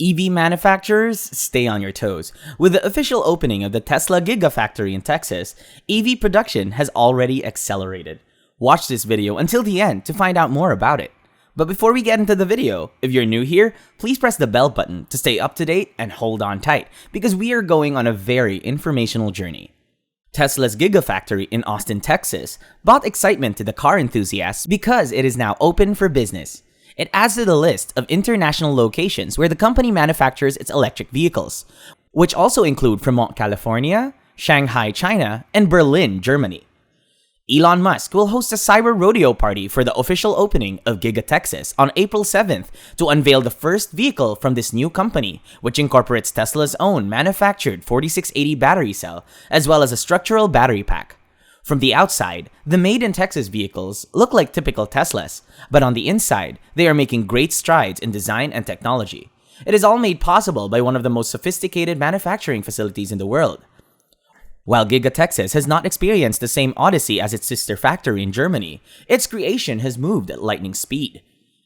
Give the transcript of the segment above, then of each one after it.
EV manufacturers, stay on your toes. With the official opening of the Tesla Gigafactory in Texas, EV production has already accelerated. Watch this video until the end to find out more about it. But before we get into the video, if you're new here, please press the bell button to stay up to date and hold on tight because we are going on a very informational journey. Tesla's Gigafactory in Austin, Texas brought excitement to the car enthusiasts because it is now open for business. It adds to the list of international locations where the company manufactures its electric vehicles, which also include Fremont, California, Shanghai, China, and Berlin, Germany. Elon Musk will host a cyber rodeo party for the official opening of Giga Texas on April 7th to unveil the first vehicle from this new company, which incorporates Tesla's own manufactured 4680 battery cell, as well as a structural battery pack. From the outside, the made-in-Texas vehicles look like typical Teslas, but on the inside, they are making great strides in design and technology. It is all made possible by one of the most sophisticated manufacturing facilities in the world. While Giga Texas has not experienced the same odyssey as its sister factory in Germany, its creation has moved at lightning speed.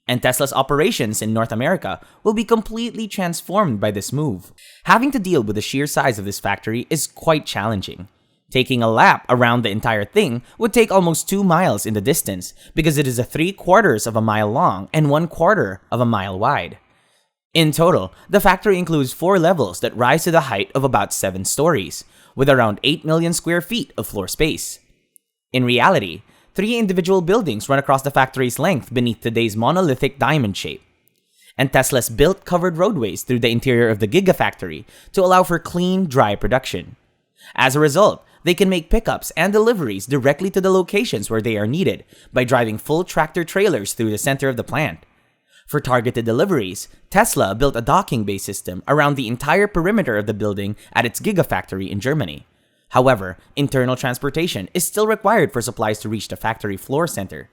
And Tesla's operations in North America will be completely transformed by this move. Having to deal with the sheer size of this factory is quite challenging. Taking a lap around the entire thing would take almost 2 miles in the distance because it is 3/4 of a mile long and 1/4 of a mile wide. In total, the factory includes 4 levels that rise to the height of about 7 stories, with around 8 million square feet of floor space. In reality, 3 individual buildings run across the factory's length beneath today's monolithic diamond shape. And Tesla's built covered roadways through the interior of the Gigafactory to allow for clean, dry production. As a result, they can make pickups and deliveries directly to the locations where they are needed by driving full tractor trailers through the center of the plant. For targeted deliveries, Tesla built a docking bay system around the entire perimeter of the building at its Gigafactory in Germany. However, internal transportation is still required for supplies to reach the factory floor center.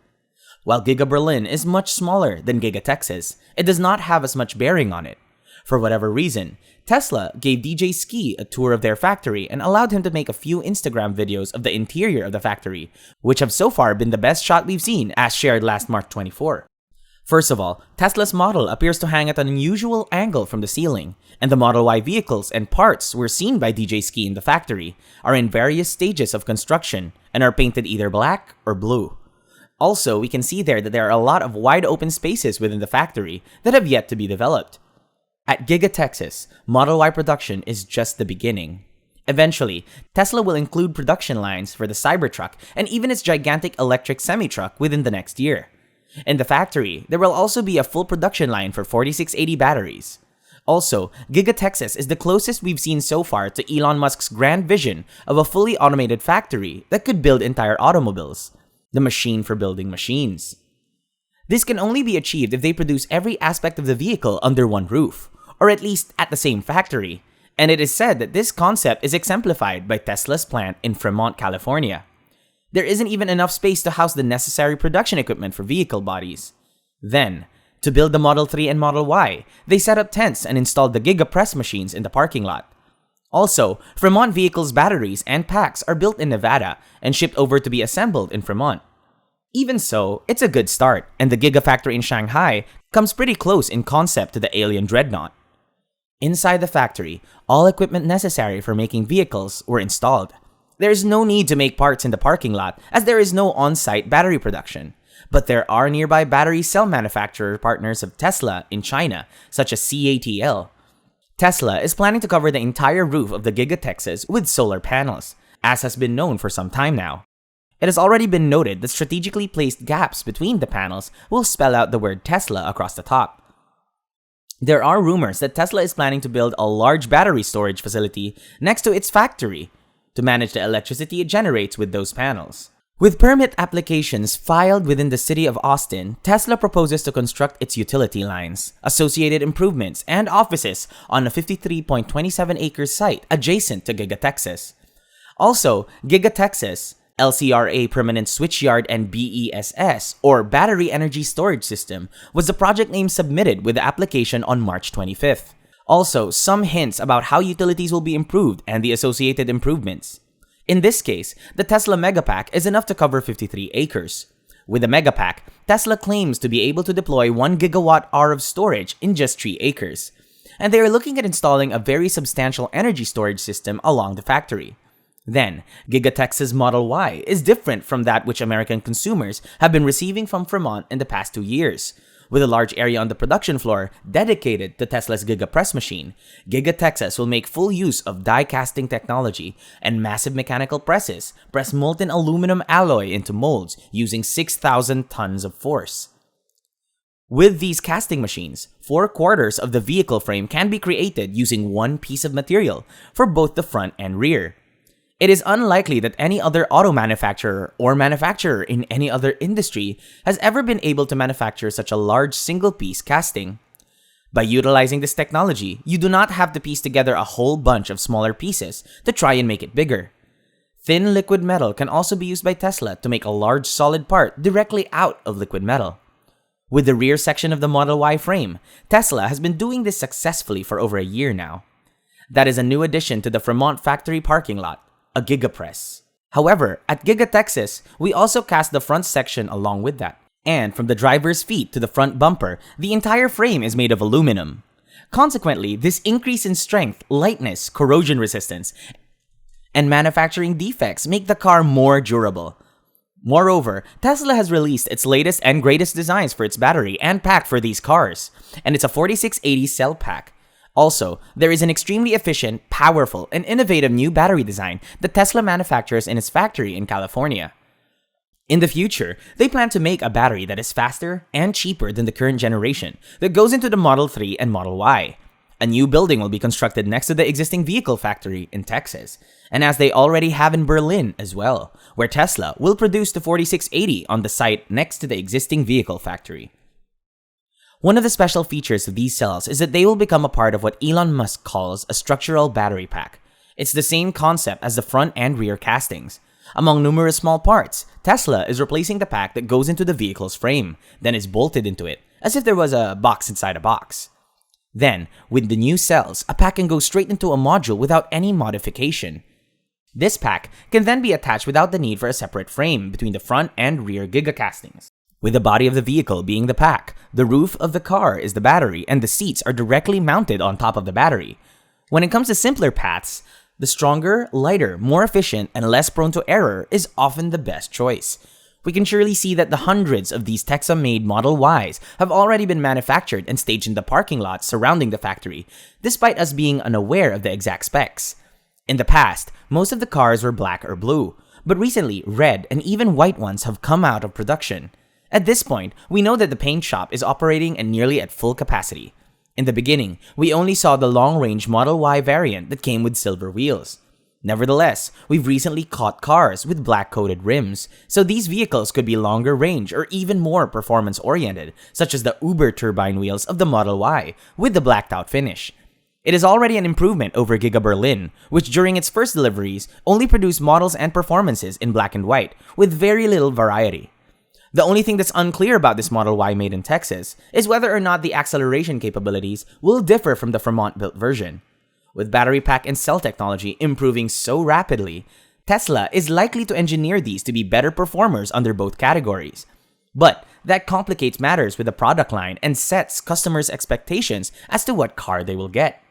While Giga Berlin is much smaller than Giga Texas, it does not have as much bearing on it. For whatever reason, Tesla gave DJ Ski a tour of their factory and allowed him to make a few Instagram videos of the interior of the factory, which have so far been the best shot we've seen as shared last March 24. First of all, Tesla's Model appears to hang at an unusual angle from the ceiling, and the Model Y vehicles and parts were seen by DJ Ski in the factory are in various stages of construction and are painted either black or blue. Also, we can see there that there are a lot of wide open spaces within the factory that have yet to be developed. At Giga Texas, Model Y production is just the beginning. Eventually, Tesla will include production lines for the Cybertruck and even its gigantic electric semi-truck within the next year. In the factory, there will also be a full production line for 4680 batteries. Also, Giga Texas is the closest we've seen so far to Elon Musk's grand vision of a fully automated factory that could build entire automobiles, the machine for building machines. This can only be achieved if they produce every aspect of the vehicle under one roof, or at least at the same factory, and it is said that this concept is exemplified by Tesla's plant in Fremont, California. There isn't even enough space to house the necessary production equipment for vehicle bodies. Then, to build the Model 3 and Model Y, they set up tents and installed the Giga press machines in the parking lot. Also, Fremont vehicles' batteries and packs are built in Nevada and shipped over to be assembled in Fremont. Even so, it's a good start, and the Gigafactory in Shanghai comes pretty close in concept to the alien dreadnought. Inside the factory, all equipment necessary for making vehicles were installed. There is no need to make parts in the parking lot as there is no on-site battery production, but there are nearby battery cell manufacturer partners of Tesla in China, such as CATL. Tesla is planning to cover the entire roof of the Giga Texas with solar panels, as has been known for some time now. It has already been noted that strategically placed gaps between the panels will spell out the word Tesla across the top. There are rumors that Tesla is planning to build a large battery storage facility next to its factory to manage the electricity it generates with those panels. With permit applications filed within the city of Austin, Tesla proposes to construct its utility lines, associated improvements, and offices on a 53.27-acre site adjacent to Giga Texas. Also, Giga Texas, LCRA Permanent Switchyard and BESS, or Battery Energy Storage System, was the project name submitted with the application on March 25th. Also, some hints about how utilities will be improved and the associated improvements. In this case, the Tesla Megapack is enough to cover 53 acres. With the Megapack, Tesla claims to be able to deploy 1 gigawatt-hour of storage in just 3 acres. and they are looking at installing a very substantial energy storage system along the factory. Then, Gigatex's Model Y is different from that which American consumers have been receiving from Fremont in the past 2 years. With a large area on the production floor dedicated to Tesla's Giga press machine, Gigatexas will make full use of die casting technology and massive mechanical presses press molten aluminum alloy into molds using 6,000 tons of force. With these casting machines, 4/4 of the vehicle frame can be created using one piece of material for both the front and rear. It is unlikely that any other auto manufacturer or manufacturer in any other industry has ever been able to manufacture such a large single-piece casting. By utilizing this technology, you do not have to piece together a whole bunch of smaller pieces to try and make it bigger. Thin liquid metal can also be used by Tesla to make a large solid part directly out of liquid metal. With the rear section of the Model Y frame, Tesla has been doing this successfully for over a year now. That is a new addition to the Fremont factory parking lot, a Gigapress. However, at Gigatexas, we also cast the front section along with that. And from the driver's feet to the front bumper, the entire frame is made of aluminum. Consequently, this increase in strength, lightness, corrosion resistance, and manufacturing defects make the car more durable. Moreover, Tesla has released its latest and greatest designs for its battery and pack for these cars, and it's a 4680 cell pack. Also, there is an extremely efficient, powerful, and innovative new battery design that Tesla manufactures in its factory in California. In the future, they plan to make a battery that is faster and cheaper than the current generation that goes into the Model 3 and Model Y. A new building will be constructed next to the existing vehicle factory in Texas, and as they already have in Berlin as well, where Tesla will produce the 4680 on the site next to the existing vehicle factory. One of the special features of these cells is that they will become a part of what Elon Musk calls a structural battery pack. It's the same concept as the front and rear castings. Among numerous small parts, Tesla is replacing the pack that goes into the vehicle's frame, then is bolted into it, as if there was a box inside a box. Then, with the new cells, a pack can go straight into a module without any modification. This pack can then be attached without the need for a separate frame between the front and rear Giga castings. With the body of the vehicle being the pack, the roof of the car is the battery, and the seats are directly mounted on top of the battery. When it comes to simpler paths, the stronger, lighter, more efficient, and less prone to error is often the best choice. We can surely see that the hundreds of these Texas-made Model Ys have already been manufactured and staged in the parking lot surrounding the factory, despite us being unaware of the exact specs. In the past, most of the cars were black or blue, but recently red and even white ones have come out of production. At this point, we know that the paint shop is operating and nearly at full capacity. In the beginning, we only saw the long-range Model Y variant that came with silver wheels. Nevertheless, we've recently caught cars with black-coated rims, so these vehicles could be longer range or even more performance-oriented, such as the Uber turbine wheels of the Model Y with the blacked-out finish. It is already an improvement over Giga Berlin, which during its first deliveries only produced models and performances in black and white, with very little variety. The only thing that's unclear about this Model Y made in Texas is whether or not the acceleration capabilities will differ from the Fremont-built version. With battery pack and cell technology improving so rapidly, Tesla is likely to engineer these to be better performers under both categories. But that complicates matters with the product line and sets customers' expectations as to what car they will get.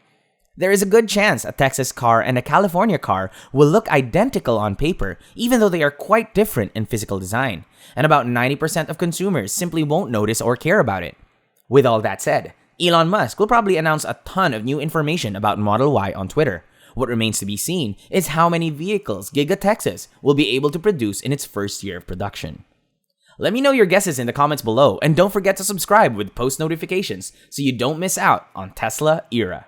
There is a good chance a Texas car and a California car will look identical on paper, even though they are quite different in physical design, and about 90% of consumers simply won't notice or care about it. With all that said, Elon Musk will probably announce a ton of new information about Model Y on Twitter. What remains to be seen is how many vehicles Giga Texas will be able to produce in its first year of production. Let me know your guesses in the comments below, and don't forget to subscribe with post notifications so you don't miss out on Tesla Era.